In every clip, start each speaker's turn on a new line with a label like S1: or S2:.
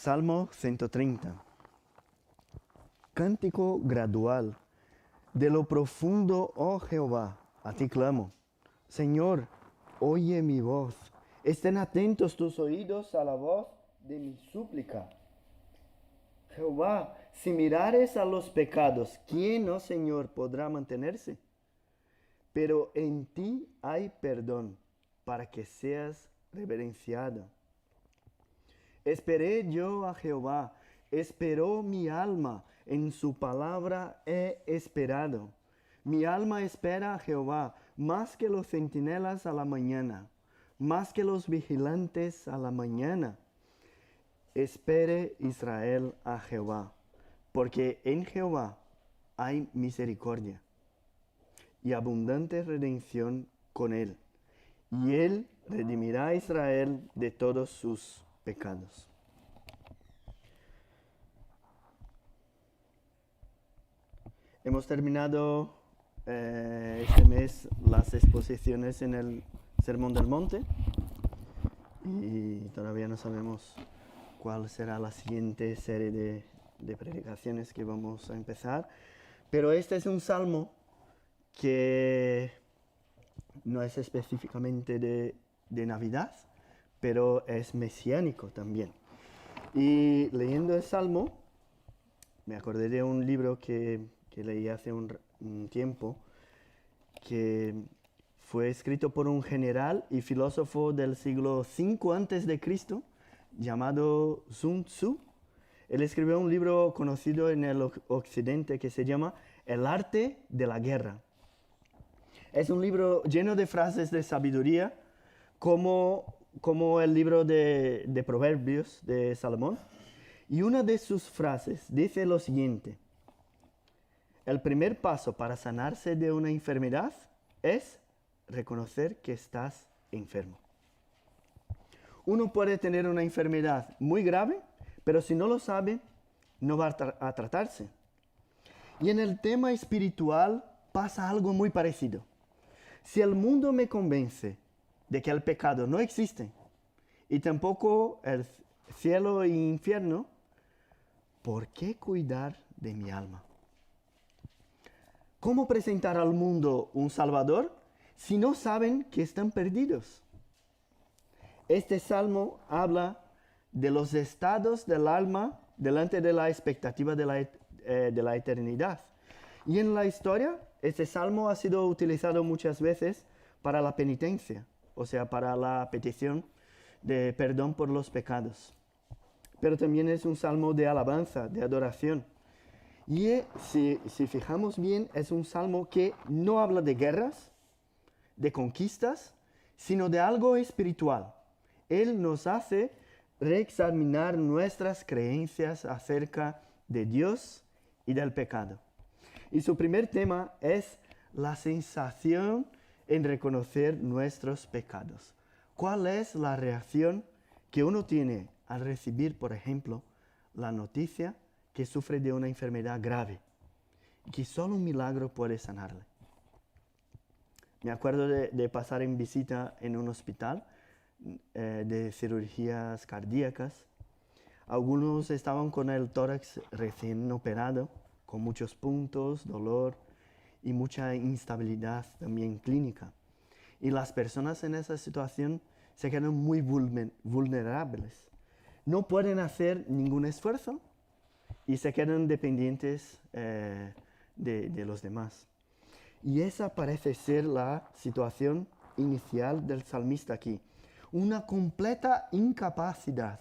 S1: Salmo 130. Cántico gradual. De lo profundo, oh Jehová, a ti clamo. Señor, oye mi voz. Estén atentos tus oídos a la voz de mi súplica. Jehová, si mirares a los pecados, ¿quién, oh Señor, podrá mantenerse? Pero en ti hay perdón, para que seas reverenciado. Esperé yo a Jehová, esperó mi alma, en su palabra he esperado. Mi alma espera a Jehová, más que los centinelas a la mañana, más que los vigilantes a la mañana. Espere Israel a Jehová, porque en Jehová hay misericordia y abundante redención con él, y él redimirá a Israel de todos sus pecados. Hemos terminado este mes las exposiciones en el Sermón del Monte y todavía no sabemos cuál será la siguiente serie de predicaciones que vamos a empezar, pero este es un salmo que no es específicamente de Navidad, pero es mesiánico también. Y leyendo el Salmo, me acordé de un libro que leí hace un tiempo, que fue escrito por un general y filósofo del siglo V a.C., llamado Sun Tzu. Él escribió un libro conocido en el occidente que se llama El arte de la guerra. Es un libro lleno de frases de sabiduría, como el libro de Proverbios de Salomón. Y una de sus frases dice lo siguiente: el primer paso para sanarse de una enfermedad es reconocer que estás enfermo. Uno puede tener una enfermedad muy grave, pero si no lo sabe, no va a tratarse. Y en el tema espiritual pasa algo muy parecido. Si el mundo me convence de que el pecado no existe y tampoco el cielo e infierno, ¿por qué cuidar de mi alma? ¿Cómo presentar al mundo un Salvador si no saben que están perdidos? Este salmo habla de los estados del alma delante de la expectativa de la eternidad. Y en la historia, este salmo ha sido utilizado muchas veces para la penitencia, o sea, para la petición de perdón por los pecados. Pero también es un salmo de alabanza, de adoración. Y si fijamos bien, es un salmo que no habla de guerras, de conquistas, sino de algo espiritual. Él nos hace reexaminar nuestras creencias acerca de Dios y del pecado. Y su primer tema es la sensación en reconocer nuestros pecados. ¿Cuál es la reacción que uno tiene al recibir, por ejemplo, la noticia que sufre de una enfermedad grave y que solo un milagro puede sanarle? Me acuerdo de pasar en visita en un hospital de cirugías cardíacas. Algunos estaban con el tórax recién operado, con muchos puntos, dolor y mucha instabilidad también clínica. Y las personas en esa situación se quedan muy vulnerables. No pueden hacer ningún esfuerzo y se quedan dependientes de los demás. Y esa parece ser la situación inicial del salmista aquí. Una completa incapacidad.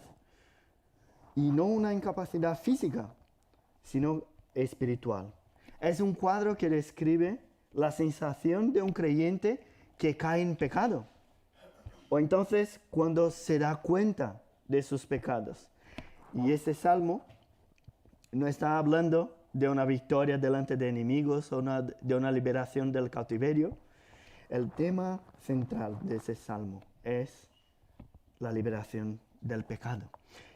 S1: Y no una incapacidad física, sino espiritual. Es un cuadro que describe la sensación de un creyente que cae en pecado. O entonces cuando se da cuenta de sus pecados. Y este salmo no está hablando de una victoria delante de enemigos o de una liberación del cautiverio. El tema central de ese salmo es la liberación del pecado.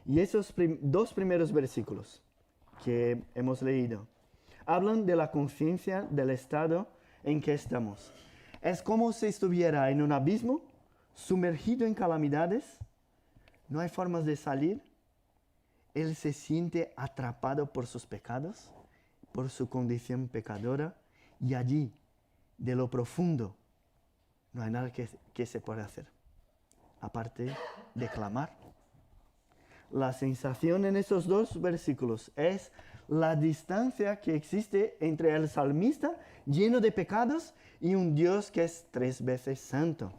S1: Y esos dos primeros versículos que hemos leído hablan de la conciencia del estado en que estamos. Es como si estuviera en un abismo, sumergido en calamidades, no hay formas de salir él se siente atrapado por sus pecados, por su condición pecadora, y allí, de lo profundo, no hay nada que se pueda hacer, aparte de clamar. La sensación en esos dos versículos es la distancia que existe entre el salmista lleno de pecados y un Dios que es 3 veces santo.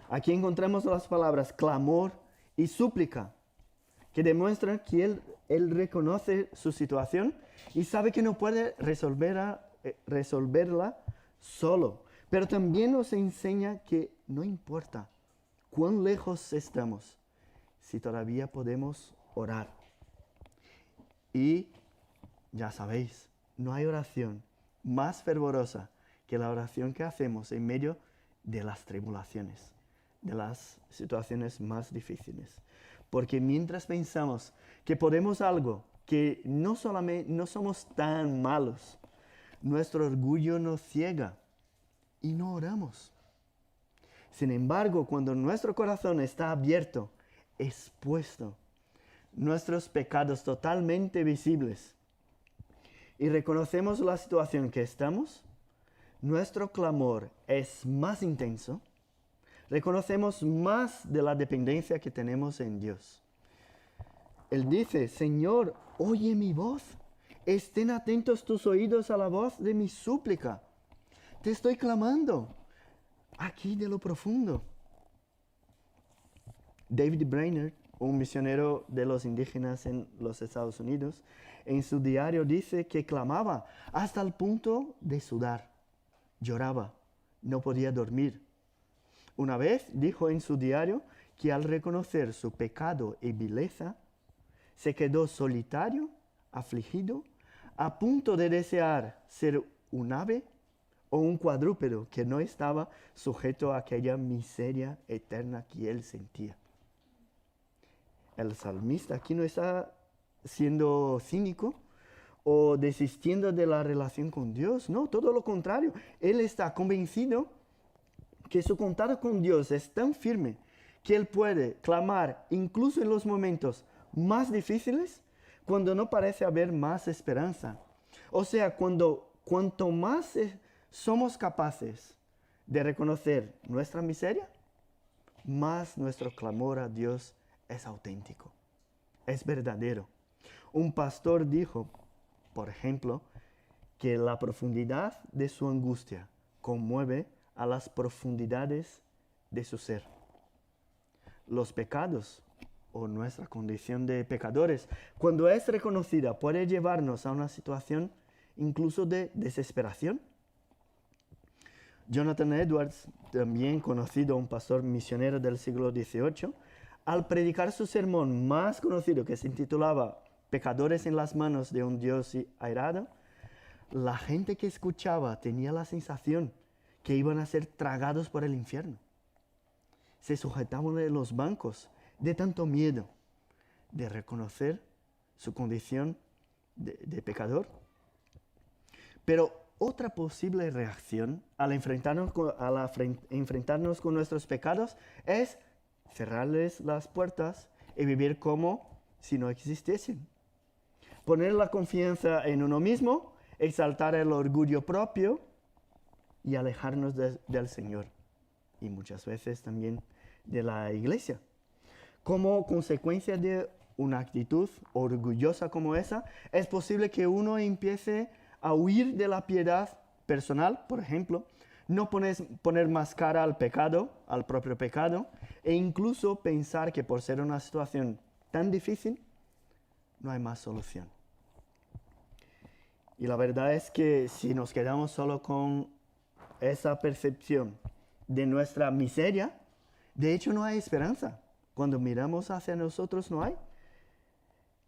S1: Aquí encontramos las palabras clamor y súplica, que demuestran que él reconoce su situación y sabe que no puede resolverla solo. Pero también nos enseña que no importa cuán lejos estamos, si todavía podemos orar. Y ya sabéis, no hay oración más fervorosa que la oración que hacemos en medio de las tribulaciones, de las situaciones más difíciles. Porque mientras pensamos que podemos algo, que no somos tan malos, nuestro orgullo nos ciega y no oramos. Sin embargo, cuando nuestro corazón está abierto, expuesto, nuestros pecados totalmente visibles, y reconocemos la situación que estamos, nuestro clamor es más intenso, reconocemos más de la dependencia que tenemos en Dios. Él dice, Señor, oye mi voz, estén atentos tus oídos a la voz de mi súplica. Te estoy clamando aquí de lo profundo. David Brainerd, un misionero de los indígenas en los Estados Unidos, en su diario dice que clamaba hasta el punto de sudar. Lloraba, no podía dormir. Una vez dijo en su diario que al reconocer su pecado y vileza, se quedó solitario, afligido, a punto de desear ser un ave o un cuadrúpedo que no estaba sujeto a aquella miseria eterna que él sentía. El salmista aquí no está siendo cínico o desistiendo de la relación con Dios. No, todo lo contrario. Él está convencido que su contacto con Dios es tan firme que él puede clamar incluso en los momentos más difíciles, cuando no parece haber más esperanza. O sea, cuanto más somos capaces de reconocer nuestra miseria, más nuestro clamor a Dios es auténtico, es verdadero. Un pastor dijo, por ejemplo, que la profundidad de su angustia conmueve a las profundidades de su ser. Los pecados o nuestra condición de pecadores, cuando es reconocida, puede llevarnos a una situación incluso de desesperación. Jonathan Edwards, también conocido, un pastor misionero del siglo XVIII, al predicar su sermón más conocido, que se intitulaba Pecadores en las manos de un Dios airado, la gente que escuchaba tenía la sensación que iban a ser tragados por el infierno. Se sujetaban de los bancos de tanto miedo de reconocer su condición de pecador. Pero otra posible reacción al enfrentarnos con nuestros pecados es cerrarles las puertas y vivir como si no existiesen. Poner la confianza en uno mismo, exaltar el orgullo propio y alejarnos del Señor. Y muchas veces también de la iglesia. Como consecuencia de una actitud orgullosa como esa, es posible que uno empiece a huir de la piedad personal, por ejemplo, no poner más cara al pecado, al propio pecado, e incluso pensar que por ser una situación tan difícil, no hay más solución. Y la verdad es que si nos quedamos solo con esa percepción de nuestra miseria, de hecho no hay esperanza. Cuando miramos hacia nosotros no hay.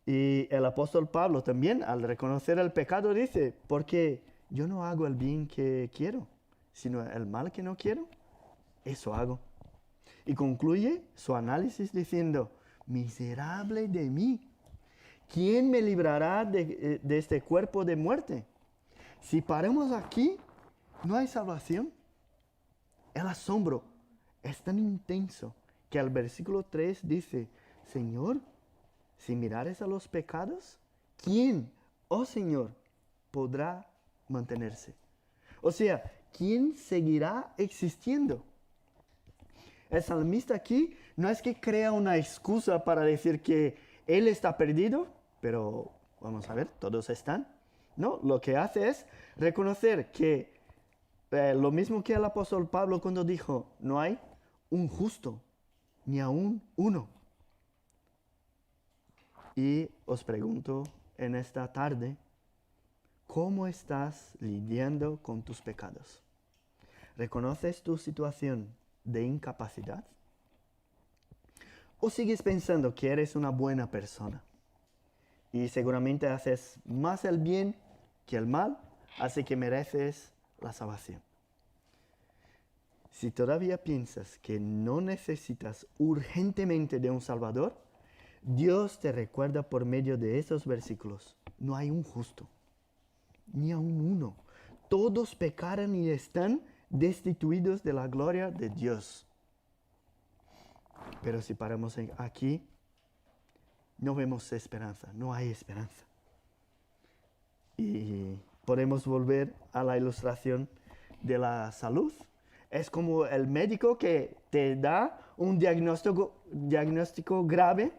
S1: Y el apóstol Pablo también, al reconocer el pecado, dice, porque yo no hago el bien que quiero, sino el mal que no quiero, eso hago. Y concluye su análisis diciendo, miserable de mí, ¿quién me librará de este cuerpo de muerte? Si paramos aquí, no hay salvación. El asombro es tan intenso que al versículo 3 dice, Señor, Si mirares a los pecados, ¿quién, oh Señor, podrá mantenerse? O sea, ¿quién seguirá existiendo? El salmista aquí no es que crea una excusa para decir que él está perdido, pero vamos a ver, todos están. No, lo que hace es reconocer que lo mismo que el apóstol Pablo cuando dijo, no hay un justo, ni aún uno. Y os pregunto en esta tarde, ¿cómo estás lidiando con tus pecados? ¿Reconoces tu situación de incapacidad? ¿O sigues pensando que eres una buena persona? Y seguramente haces más el bien que el mal, así que mereces la salvación. Si todavía piensas que no necesitas urgentemente de un Salvador, Dios te recuerda por medio de esos versículos, no hay un justo, ni aun uno. Todos pecaron y están destituidos de la gloria de Dios. Pero si paramos aquí, no vemos esperanza, no hay esperanza. Y podemos volver a la ilustración de la salud. Es como el médico que te da un diagnóstico grave,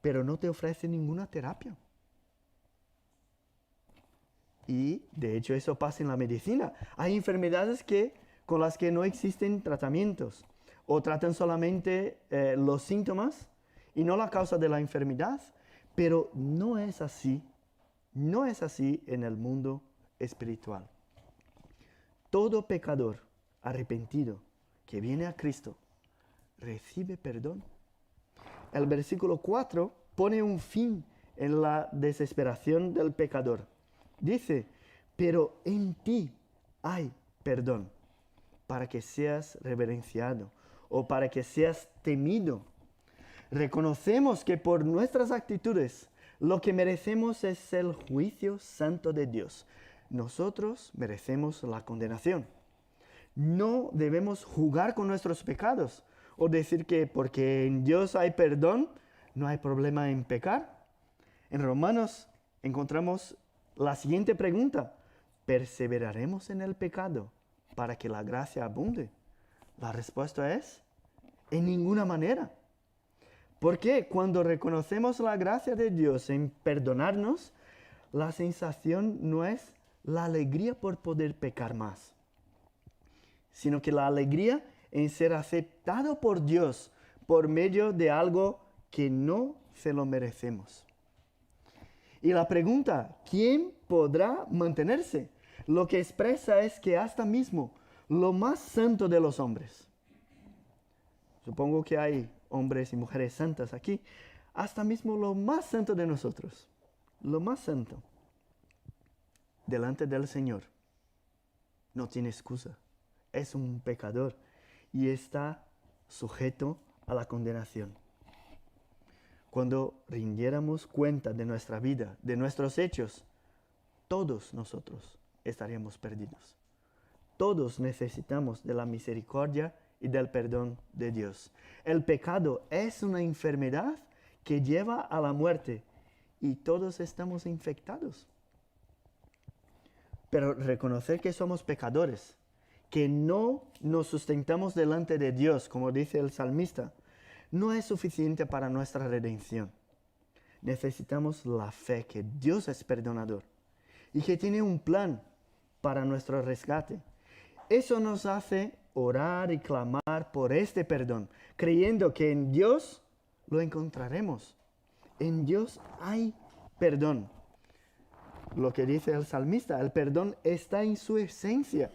S1: pero no te ofrece ninguna terapia. Y de hecho eso pasa en la medicina. Hay enfermedades con las que no existen tratamientos o tratan solamente los síntomas y no la causa de la enfermedad. Pero no es así. No es así en el mundo espiritual. Todo pecador arrepentido que viene a Cristo recibe perdón. El versículo 4 pone un fin en la desesperación del pecador. Dice, pero en ti hay perdón, para que seas reverenciado o para que seas temido. Reconocemos que por nuestras actitudes lo que merecemos es el juicio santo de Dios. Nosotros merecemos la condenación. No debemos jugar con nuestros pecados o decir que porque en Dios hay perdón, no hay problema en pecar. En Romanos encontramos la siguiente pregunta: ¿perseveraremos en el pecado para que la gracia abunde? La respuesta es, en ninguna manera. Porque cuando reconocemos la gracia de Dios en perdonarnos, la sensación no es la alegría por poder pecar más, sino que la alegría en ser aceptado por Dios por medio de algo que no se lo merecemos. Y la pregunta, ¿quién podrá mantenerse? Lo que expresa es que hasta mismo lo más santo de los hombres, supongo que hay hombres y mujeres santas aquí, hasta mismo lo más santo de nosotros, lo más santo, delante del Señor, no tiene excusa. Es un pecador y está sujeto a la condenación. Cuando rindiéramos cuenta de nuestra vida, de nuestros hechos, todos nosotros estaríamos perdidos. Todos necesitamos de la misericordia y del perdón de Dios. El pecado es una enfermedad que lleva a la muerte y todos estamos infectados. Pero reconocer que somos pecadores, que no nos sustentamos delante de Dios, como dice el salmista, no es suficiente para nuestra redención. Necesitamos la fe que Dios es perdonador y que tiene un plan para nuestro rescate. Eso nos hace orar y clamar por este perdón, creyendo que en Dios lo encontraremos. En Dios hay perdón. Lo que dice el salmista, el perdón está en su esencia.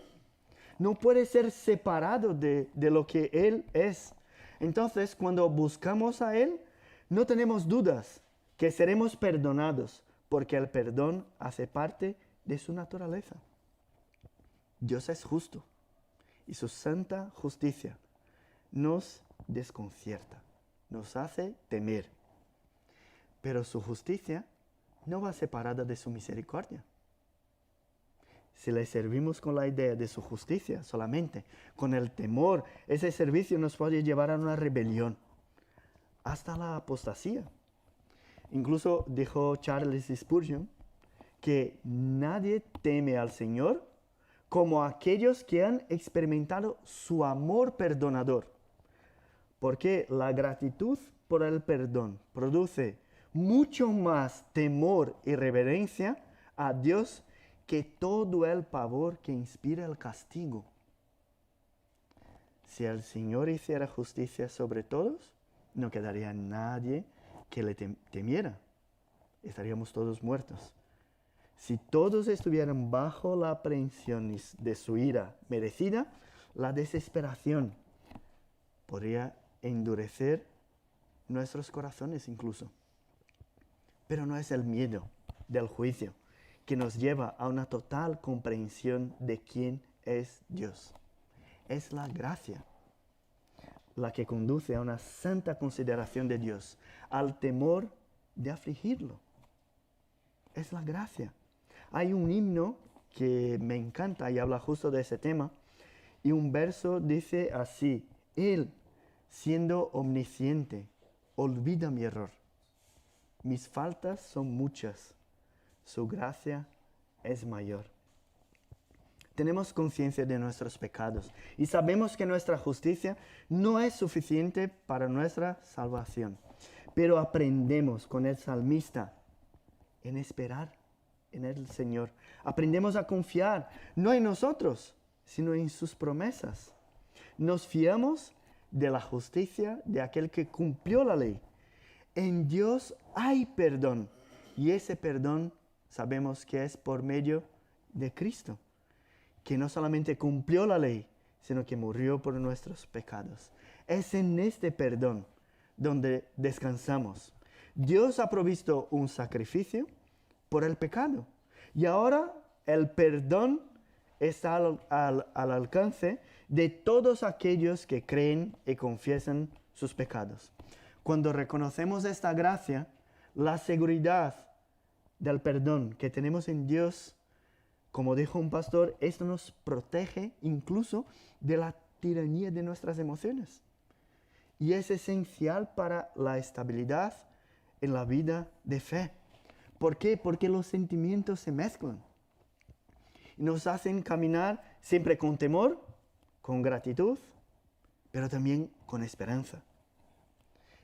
S1: No puede ser separado de lo que Él es. Entonces, cuando buscamos a Él, no tenemos dudas que seremos perdonados, porque el perdón hace parte de su naturaleza. Dios es justo y su santa justicia nos desconcierta, nos hace temer. Pero su justicia no va separada de su misericordia. Si le servimos con la idea de su justicia solamente, con el temor, ese servicio nos puede llevar a una rebelión, hasta la apostasía. Incluso dijo Charles Spurgeon que nadie teme al Señor como aquellos que han experimentado su amor perdonador. Porque la gratitud por el perdón produce mucho más temor y reverencia a Dios que todo el pavor que inspira el castigo. Si el Señor hiciera justicia sobre todos, no quedaría nadie que le temiera. Estaríamos todos muertos. Si todos estuvieran bajo la aprehensión de su ira merecida, la desesperación podría endurecer nuestros corazones incluso. Pero no es el miedo del juicio que nos lleva a una total comprensión de quién es Dios. Es la gracia la que conduce a una santa consideración de Dios, al temor de afligirlo. Es la gracia. Hay un himno que me encanta y habla justo de ese tema, y un verso dice así: Él, siendo omnisciente, olvida mi error. Mis faltas son muchas, su gracia es mayor. Tenemos conciencia de nuestros pecados y sabemos que nuestra justicia no es suficiente para nuestra salvación. Pero aprendemos con el salmista en esperar en el Señor. Aprendemos a confiar, no en nosotros, sino en sus promesas. Nos fiamos de la justicia de aquel que cumplió la ley. En Dios hay perdón, y ese perdón sabemos que es por medio de Cristo, que no solamente cumplió la ley, sino que murió por nuestros pecados. Es en este perdón donde descansamos. Dios ha provisto un sacrificio por el pecado, y ahora el perdón está al alcance de todos aquellos que creen y confiesan sus pecados. Cuando reconocemos esta gracia, la seguridad del perdón que tenemos en Dios, como dijo un pastor, esto nos protege incluso de la tiranía de nuestras emociones. Y es esencial para la estabilidad en la vida de fe. ¿Por qué? Porque los sentimientos se mezclan y nos hacen caminar siempre con temor, con gratitud, pero también con esperanza.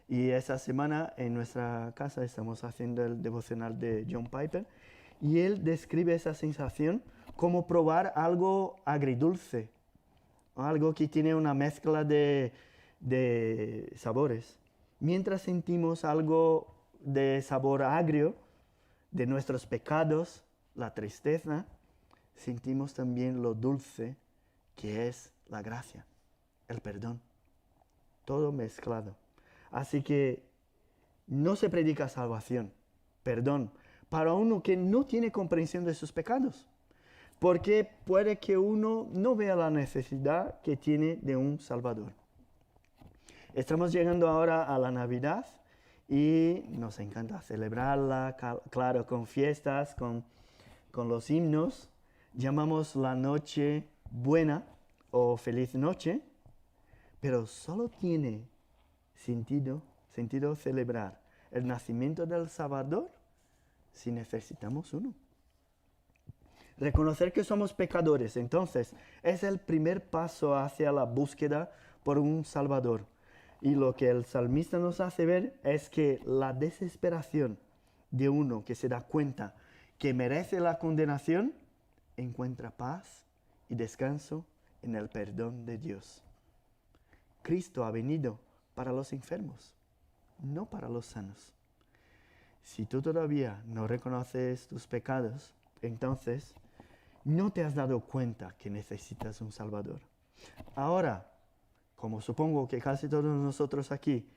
S1: Y esa semana en nuestra casa estamos haciendo el devocional de John Piper, y él describe esa sensación como probar algo agridulce, algo que tiene una mezcla de sabores. Mientras sentimos algo de sabor agrio, de nuestros pecados, la tristeza, sentimos también lo dulce que es la gracia, el perdón, todo mezclado. Así que no se predica salvación, perdón, para uno que no tiene comprensión de sus pecados, porque puede que uno no vea la necesidad que tiene de un Salvador. Estamos llegando ahora a la Navidad y nos encanta celebrarla, claro, con fiestas, con los himnos. Llamamos la noche buena o feliz noche, pero solo tiene sentido celebrar el nacimiento del Salvador si necesitamos uno. Reconocer que somos pecadores, entonces, es el primer paso hacia la búsqueda por un Salvador. Y lo que el salmista nos hace ver es que la desesperación de uno que se da cuenta que merece la condenación encuentra paz y descanso en el perdón de Dios. Cristo ha venido para los enfermos, no para los sanos. Si tú todavía no reconoces tus pecados, entonces no te has dado cuenta que necesitas un Salvador. Ahora, como supongo que casi todos nosotros aquí,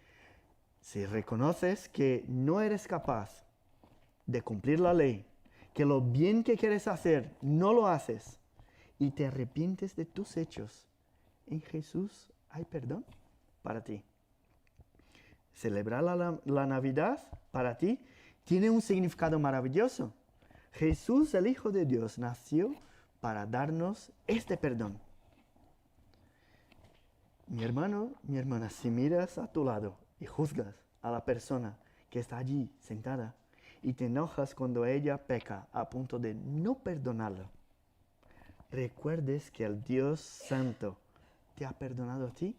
S1: si reconoces que no eres capaz de cumplir la ley, que lo bien que quieres hacer no lo haces y te arrepientes de tus hechos, en Jesús hay perdón para ti. Celebrar la Navidad para ti tiene un significado maravilloso. Jesús, el Hijo de Dios, nació para darnos este perdón. Mi hermano, mi hermana, si miras a tu lado y juzgas a la persona que está allí sentada y te enojas cuando ella peca a punto de no perdonarla, recuerdes que el Dios Santo te ha perdonado a ti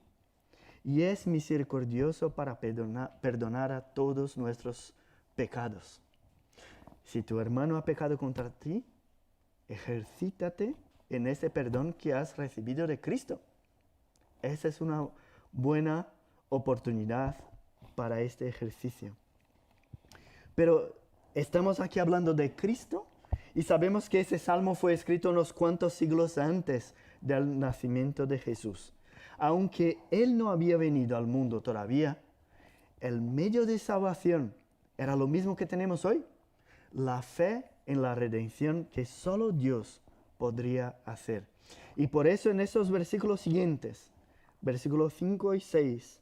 S1: y es misericordioso para perdonar a todos nuestros pecados. Si tu hermano ha pecado contra ti, ejercítate en ese perdón que has recibido de Cristo. Esa es una buena oportunidad para este ejercicio. Pero estamos aquí hablando de Cristo y sabemos que ese salmo fue escrito unos cuantos siglos antes del nacimiento de Jesús. Aunque Él no había venido al mundo todavía, el medio de salvación era lo mismo que tenemos hoy. La fe en la redención que solo Dios podría hacer. Y por eso en esos versículos siguientes, versículos 5 y 6,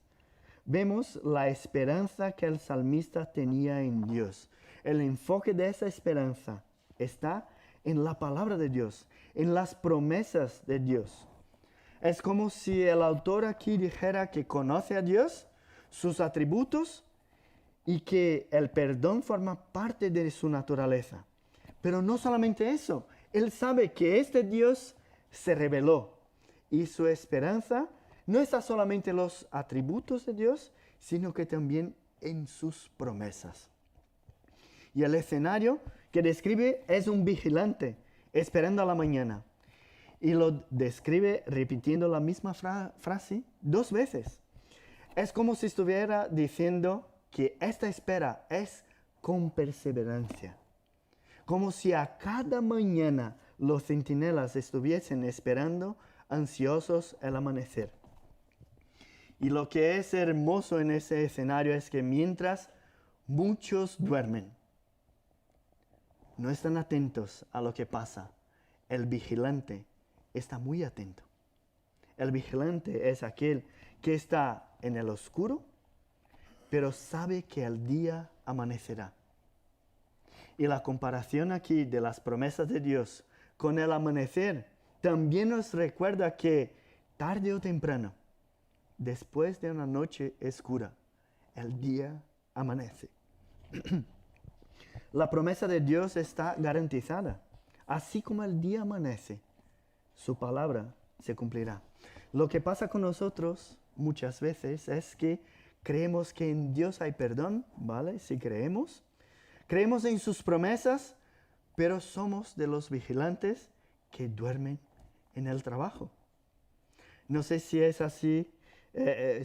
S1: vemos la esperanza que el salmista tenía en Dios. El enfoque de esa esperanza está en la palabra de Dios, en las promesas de Dios. Es como si el autor aquí dijera que conoce a Dios, sus atributos, y que el perdón forma parte de su naturaleza. Pero no solamente eso, él sabe que este Dios se reveló y su esperanza no está solamente en los atributos de Dios, sino que también en sus promesas. Y el escenario que describe es un vigilante esperando a la mañana. Y lo describe repitiendo la misma frase 2 veces. Es como si estuviera diciendo que esta espera es con perseverancia. Como si a cada mañana los centinelas estuviesen esperando ansiosos el amanecer. Y lo que es hermoso en ese escenario es que mientras muchos duermen, no están atentos a lo que pasa, el vigilante está muy atento. El vigilante es aquel que está en el oscuro, pero sabe que el día amanecerá. Y la comparación aquí de las promesas de Dios con el amanecer también nos recuerda que tarde o temprano, después de una noche oscura, el día amanece. La promesa de Dios está garantizada. Así como el día amanece, su palabra se cumplirá. Lo que pasa con nosotros muchas veces es que creemos que en Dios hay perdón, ¿vale? Sí creemos. Creemos en sus promesas, pero somos de los vigilantes que duermen en el trabajo. No sé si es así,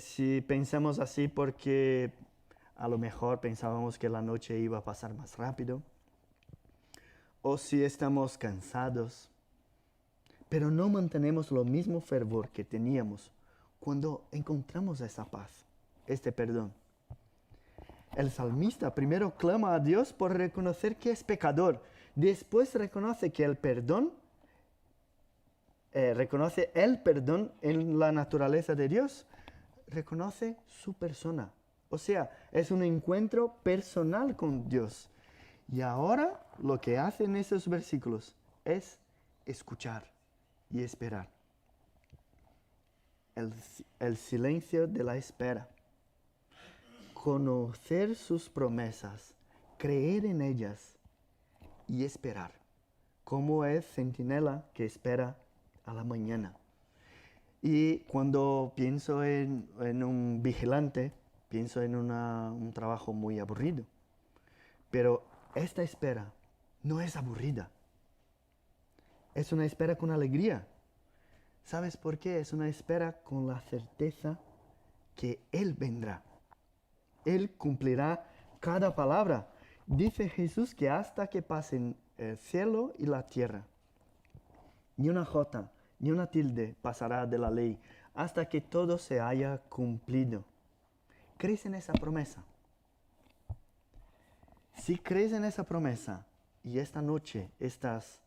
S1: si pensamos así porque a lo mejor pensábamos que la noche iba a pasar más rápido, o si estamos cansados, pero no mantenemos lo mismo fervor que teníamos cuando encontramos esa paz, este perdón. El salmista primero clama a Dios por reconocer que es pecador, después reconoce que el perdón, reconoce el perdón en la naturaleza de Dios, reconoce su persona. O sea, es un encuentro personal con Dios. Y ahora lo que hace en esos versículos es escuchar y esperar. El silencio de la espera. Conocer sus promesas, creer en ellas y esperar. Como es centinela que espera a la mañana. Y cuando pienso en un vigilante, pienso en un trabajo muy aburrido. Pero esta espera no es aburrida. Es una espera con alegría. ¿Sabes por qué? Es una espera con la certeza que Él vendrá. Él cumplirá cada palabra. Dice Jesús que hasta que pasen el cielo y la tierra, ni una jota, ni una tilde pasará de la ley, hasta que todo se haya cumplido. ¿Crees en esa promesa? Si crees en esa promesa y esta noche estás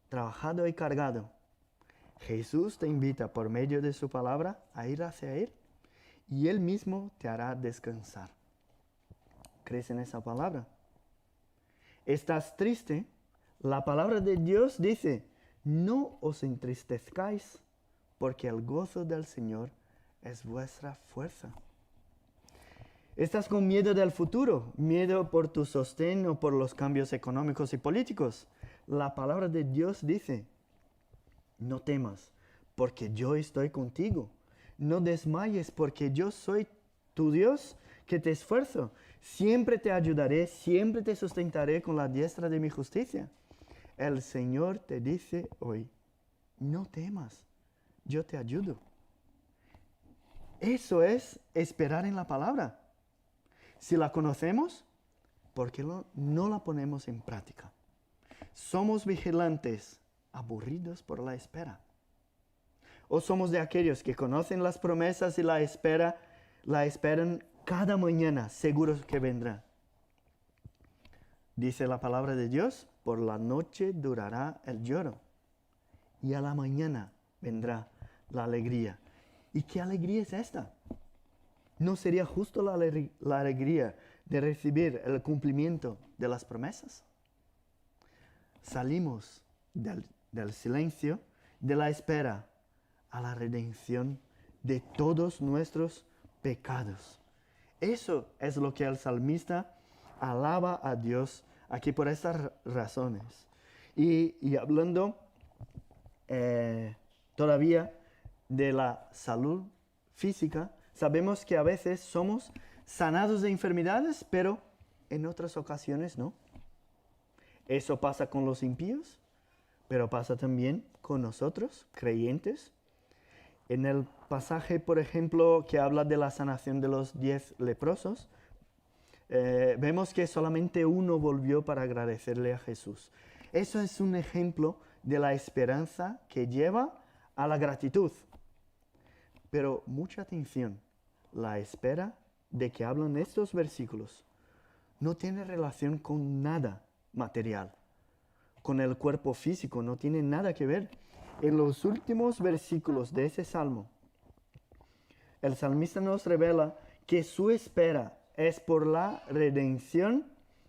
S1: trabajado y cargado, Jesús te invita por medio de su palabra a ir hacia Él y Él mismo te hará descansar. ¿Crees en esa palabra? ¿Estás triste? La palabra de Dios dice, no os entristezcáis, porque el gozo del Señor es vuestra fuerza. Estás con miedo del futuro, miedo por tu sostén o por los cambios económicos y políticos. La palabra de Dios dice, no temas, porque yo estoy contigo. No desmayes, porque yo soy tu Dios que te esfuerzo. Siempre te ayudaré, siempre te sustentaré con la diestra de mi justicia. El Señor te dice hoy, no temas, yo te ayudo. Eso es esperar en la palabra. Si la conocemos, ¿por qué no la ponemos en práctica? Somos vigilantes, aburridos por la espera. O somos de aquellos que conocen las promesas y la esperan cada mañana, seguros que vendrá. Dice la palabra de Dios, por la noche durará el lloro y a la mañana vendrá la alegría. ¿Y qué alegría es esta? ¿No sería justo la alegría de recibir el cumplimiento de las promesas? Salimos del silencio, de la espera, a la redención de todos nuestros pecados. Eso es lo que el salmista alaba a Dios aquí por estas razones. Y hablando todavía de la salud física, sabemos que a veces somos sanados de enfermedades, pero en otras ocasiones no. Eso pasa con los impíos, pero pasa también con nosotros, creyentes. En el pasaje, por ejemplo, que habla de la sanación de los 10 leprosos, vemos que solamente uno volvió para agradecerle a Jesús. Eso es un ejemplo de la esperanza que lleva a la gratitud. Pero mucha atención, la espera de que hablan estos versículos no tiene relación con nada material, con el cuerpo físico, no tiene nada que ver. En los últimos versículos de ese salmo, el salmista nos revela que su espera es por la redención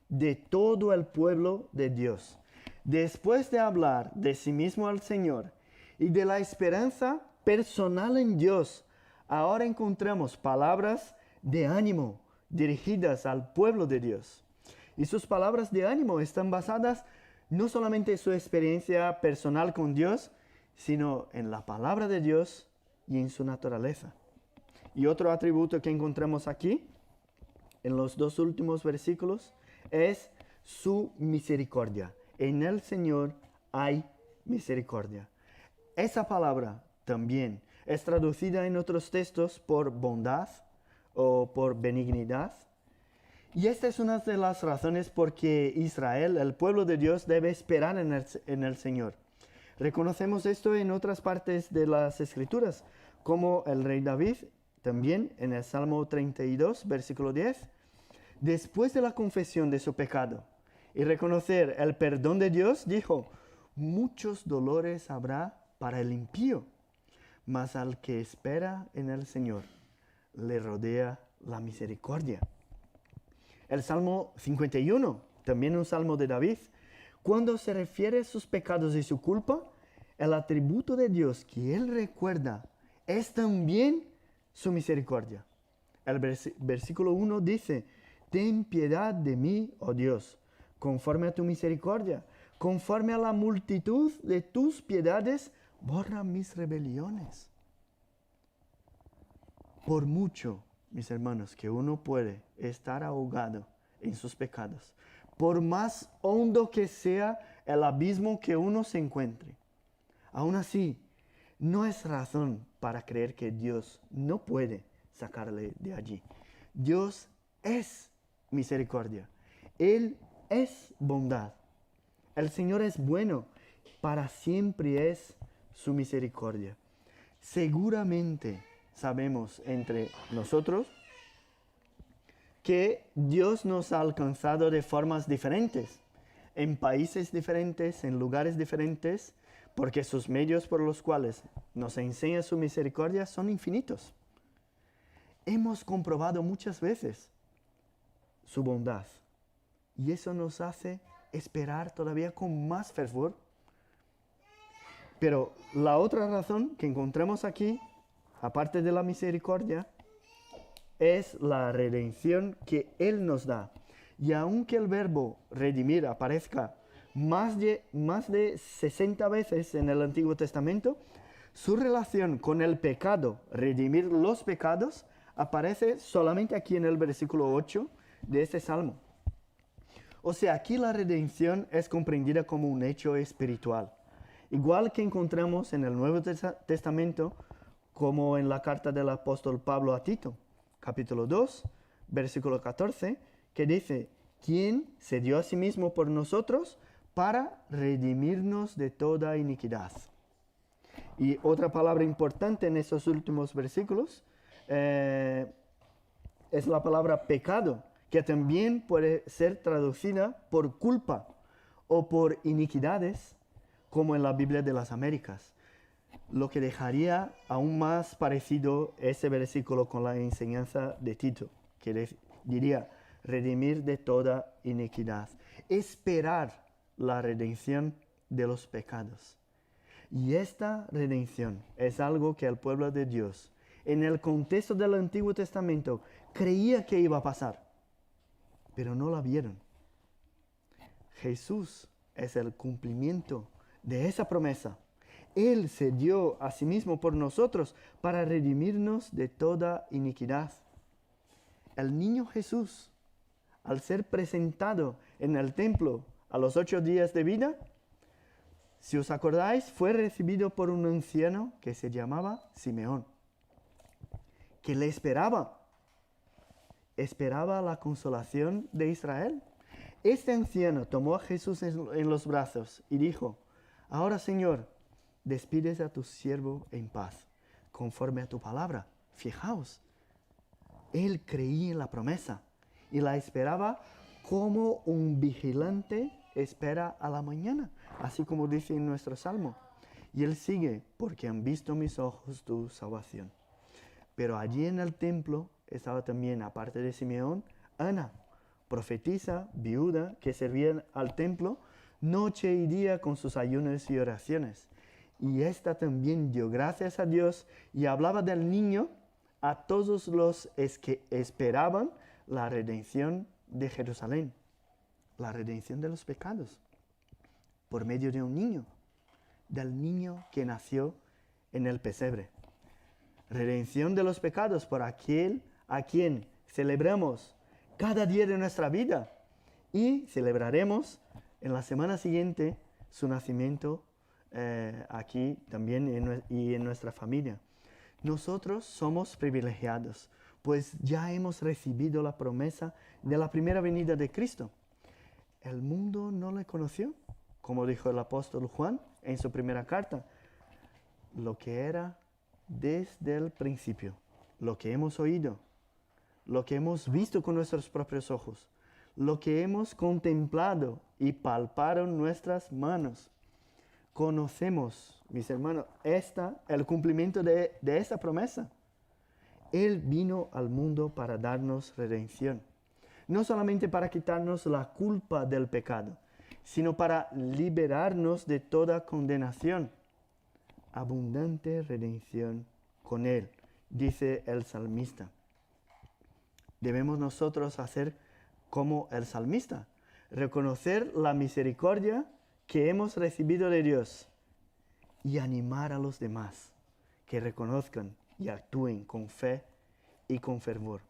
S1: de todo el pueblo de Dios. Después de hablar de sí mismo al Señor y de la esperanza personal en Dios, ahora encontramos palabras de ánimo dirigidas al pueblo de Dios. Y sus palabras de ánimo están basadas no solamente en su experiencia personal con Dios, sino en la palabra de Dios y en su naturaleza. Y otro atributo que encontramos aquí, en los dos últimos versículos, es su misericordia. En el Señor hay misericordia. Esa palabra también es traducida en otros textos por bondad o por benignidad. Y esta es una de las razones por que Israel, el pueblo de Dios, debe esperar en el Señor. Reconocemos esto en otras partes de las Escrituras, como el rey David, también en el Salmo 32, versículo 10. Después de la confesión de su pecado y reconocer el perdón de Dios, dijo, muchos dolores habrá para el impío, mas al que espera en el Señor le rodea la misericordia. El Salmo 51, también un salmo de David, cuando se refiere a sus pecados y su culpa, el atributo de Dios que él recuerda es también su misericordia. El versículo 1 dice, ten piedad de mí, oh Dios, conforme a tu misericordia, conforme a la multitud de tus piedades, borra mis rebeliones. Por mucho, mis hermanos, que uno puede estar ahogado en sus pecados, por más hondo que sea el abismo que uno se encuentre, aún así, no es razón para creer que Dios no puede sacarle de allí. Dios es misericordia. Él es bondad. El Señor es bueno. Para siempre es su misericordia. Seguramente sabemos entre nosotros que Dios nos ha alcanzado de formas diferentes, en países diferentes, en lugares diferentes, porque sus medios por los cuales nos enseña su misericordia son infinitos. Hemos comprobado muchas veces su bondad y eso nos hace esperar todavía con más fervor. Pero la otra razón que encontramos aquí, aparte de la misericordia, es la redención que Él nos da. Y aunque el verbo redimir aparezca más de 60 veces en el Antiguo Testamento, su relación con el pecado, redimir los pecados, aparece solamente aquí en el versículo 8 de este salmo. O sea, aquí la redención es comprendida como un hecho espiritual. Igual que encontramos en el Nuevo Testamento, como en la carta del apóstol Pablo a Tito, capítulo 2, versículo 14, que dice, ¿quién se dio a sí mismo por nosotros para redimirnos de toda iniquidad? Y otra palabra importante en esos últimos versículos es la palabra pecado, que también puede ser traducida por culpa o por iniquidades, como en la Biblia de las Américas, lo que dejaría aún más parecido ese versículo con la enseñanza de Tito, que diría, redimir de toda iniquidad, esperar la redención de los pecados. Y esta redención es algo que el pueblo de Dios, en el contexto del Antiguo Testamento, creía que iba a pasar, pero no la vieron. Jesús es el cumplimiento de esa promesa. Él se dio a sí mismo por nosotros para redimirnos de toda iniquidad. El niño Jesús, al ser presentado en el templo a los 8 días de vida, si os acordáis, fue recibido por un anciano que se llamaba Simeón, que le esperaba la consolación de Israel. Este anciano tomó a Jesús en los brazos y dijo, ahora Señor, despides a tu siervo en paz, conforme a tu palabra. Fijaos, él creía en la promesa y la esperaba como un vigilante espera a la mañana, así como dice en nuestro salmo. Y él sigue, porque han visto mis ojos tu salvación. Pero allí en el templo estaba también, aparte de Simeón, Ana, profetisa, viuda, que servía al templo noche y día con sus ayunos y oraciones. Y ésta también dio gracias a Dios y hablaba del niño a todos los que esperaban la redención de Jerusalén, la redención de los pecados, por medio de un niño, del niño que nació en el pesebre. Redención de los pecados por aquel a quien celebramos cada día de nuestra vida y celebraremos en la semana siguiente su nacimiento aquí también y en nuestra familia. Nosotros somos privilegiados, pues ya hemos recibido la promesa de la primera venida de Cristo. El mundo no le conoció, como dijo el apóstol Juan en su primera carta, lo que era desde el principio, lo que hemos oído, lo que hemos visto con nuestros propios ojos, lo que hemos contemplado y palparon nuestras manos. Conocemos, mis hermanos, el cumplimiento de esta promesa. Él vino al mundo para darnos redención. No solamente para quitarnos la culpa del pecado, sino para liberarnos de toda condenación. Abundante redención con Él, dice el salmista. Debemos nosotros hacer como el salmista, reconocer la misericordia que hemos recibido de Dios y animar a los demás que reconozcan y actúen con fe y con fervor.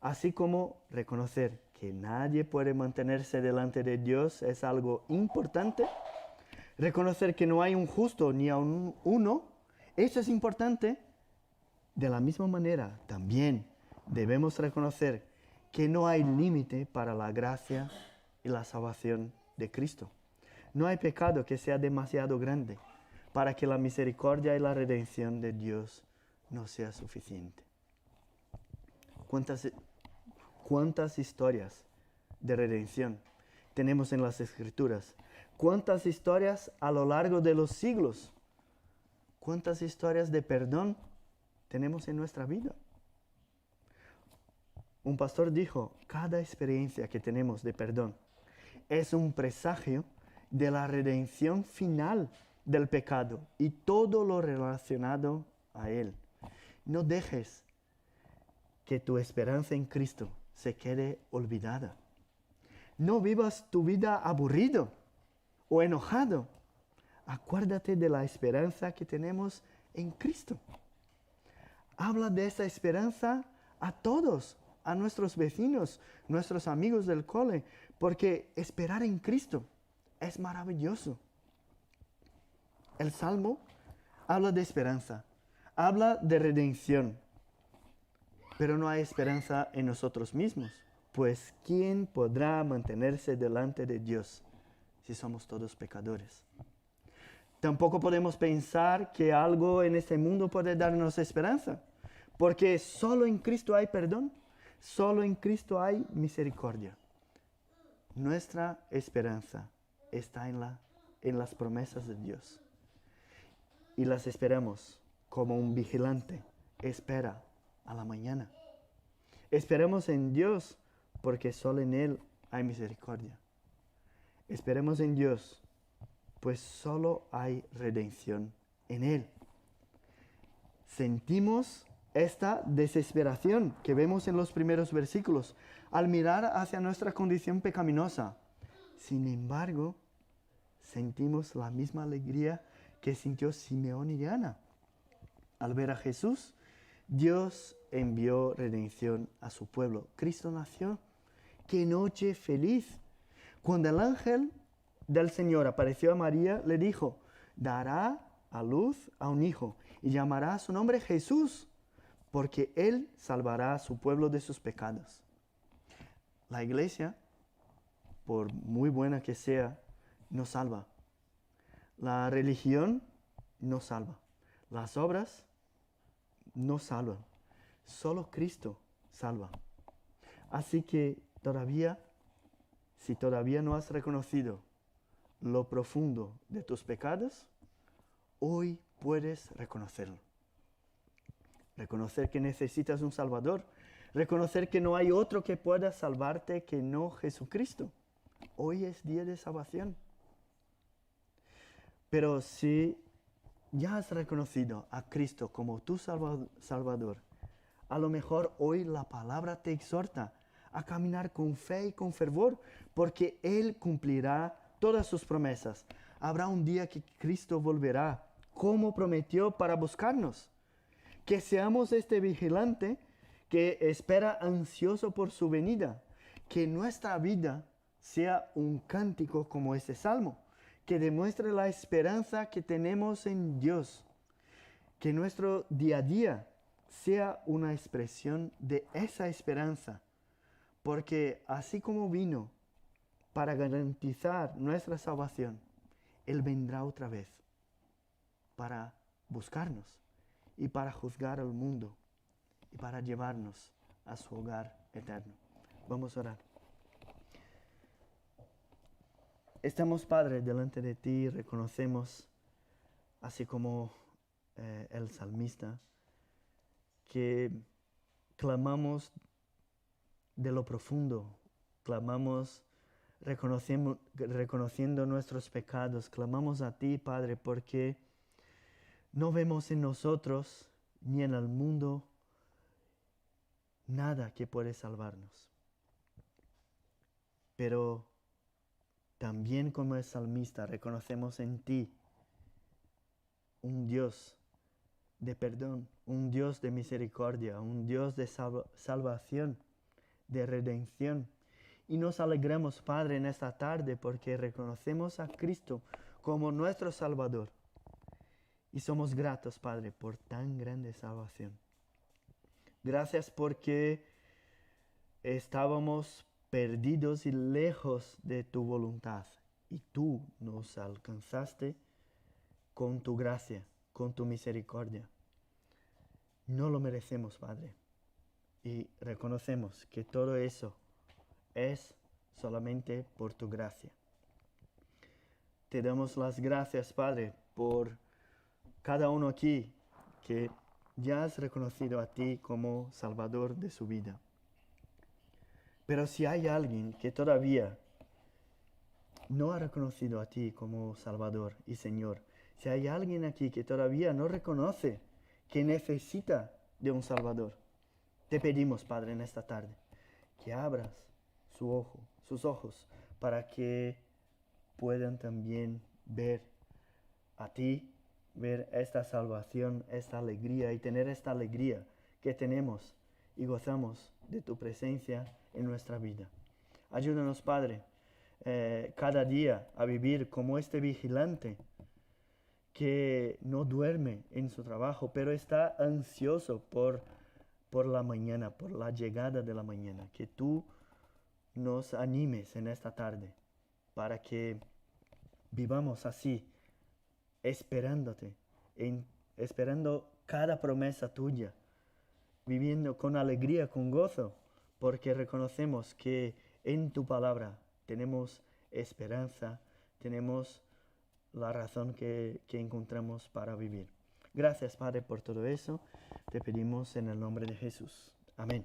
S1: Así como reconocer que nadie puede mantenerse delante de Dios es algo importante. Reconocer que no hay un justo ni aun uno, eso es importante. De la misma manera, también debemos reconocer que no hay límite para la gracia y la salvación de Cristo. No hay pecado que sea demasiado grande para que la misericordia y la redención de Dios no sea suficiente. ¿Cuántas historias de redención tenemos en las Escrituras? ¿Cuántas historias a lo largo de los siglos? ¿Cuántas historias de perdón tenemos en nuestra vida? Un pastor dijo, cada experiencia que tenemos de perdón es un presagio de la redención final del pecado y todo lo relacionado a él. No dejes que tu esperanza en Cristo se quede olvidada. No vivas tu vida aburrido o enojado. Acuérdate de la esperanza que tenemos en Cristo. Habla de esa esperanza a todos, a nuestros vecinos, nuestros amigos del cole, porque esperar en Cristo es maravilloso. El Salmo habla de esperanza, habla de redención, pero no hay esperanza en nosotros mismos, pues ¿quién podrá mantenerse delante de Dios si somos todos pecadores? Tampoco podemos pensar que algo en este mundo puede darnos esperanza, porque solo en Cristo hay perdón, solo en Cristo hay misericordia. Nuestra esperanza está en las promesas de Dios. Y las esperamos como un vigilante espera a la mañana. Esperemos en Dios porque solo en Él hay misericordia. Esperemos en Dios, pues solo hay redención en Él. Sentimos esta desesperación que vemos en los primeros versículos al mirar hacia nuestra condición pecaminosa. Sin embargo, sentimos la misma alegría que sintió Simeón y Ana. Al ver a Jesús, Dios envió redención a su pueblo. Cristo nació. ¡Qué noche feliz! Cuando el ángel del Señor apareció a María, le dijo, dará a luz a un hijo y llamará su nombre Jesús, porque Él salvará a su pueblo de sus pecados. La iglesia, por muy buena que sea, no salva. La religión no salva. Las obras no salvan. Solo Cristo salva. Así que si todavía no has reconocido lo profundo de tus pecados, hoy puedes reconocerlo. Reconocer que necesitas un Salvador. Reconocer que no hay otro que pueda salvarte que no Jesucristo. Hoy es día de salvación. Pero si ya has reconocido a Cristo como tu Salvador, a lo mejor hoy la palabra te exhorta a caminar con fe y con fervor, porque Él cumplirá todas sus promesas. Habrá un día que Cristo volverá, como prometió, para buscarnos. Que seamos este vigilante que espera ansioso por su venida. Que nuestra vida sea un cántico como este salmo, que demuestre la esperanza que tenemos en Dios. Que nuestro día a día sea una expresión de esa esperanza, porque así como vino para garantizar nuestra salvación, Él vendrá otra vez para buscarnos y para juzgar al mundo y para llevarnos a su hogar eterno. Vamos a orar. Estamos, Padre, delante de ti y reconocemos, así como el salmista, que clamamos de lo profundo, clamamos reconociendo nuestros pecados, clamamos a ti, Padre, porque no vemos en nosotros ni en el mundo nada que puede salvarnos. Pero también como el salmista reconocemos en ti un Dios de perdón, un Dios de misericordia, un Dios de salvación, de redención. Y nos alegramos, Padre, en esta tarde porque reconocemos a Cristo como nuestro Salvador. Y somos gratos, Padre, por tan grande salvación. Gracias porque estábamos perdidos y lejos de tu voluntad. Y tú nos alcanzaste con tu gracia, con tu misericordia. No lo merecemos, Padre. Y reconocemos que todo eso es solamente por tu gracia. Te damos las gracias, Padre, por cada uno aquí que ya has reconocido a ti como Salvador de su vida. Pero si hay alguien que todavía no ha reconocido a ti como Salvador y Señor, si hay alguien aquí que todavía no reconoce que necesita de un Salvador, Te pedimos, Padre, en esta tarde, que abras sus ojos, para que puedan también ver a ti, ver esta salvación, esta alegría y tener esta alegría que tenemos y gozamos de tu presencia en nuestra vida. Ayúdanos, Padre, cada día a vivir como este vigilante que no duerme en su trabajo, pero está ansioso por la mañana, por la llegada de la mañana. Que tú nos animes en esta tarde para que vivamos así, esperándote, esperando cada promesa tuya, viviendo con alegría, con gozo, porque reconocemos que en tu palabra tenemos esperanza, tenemos la razón que encontramos para vivir. Gracias, Padre, por todo eso. Te pedimos en el nombre de Jesús. Amén.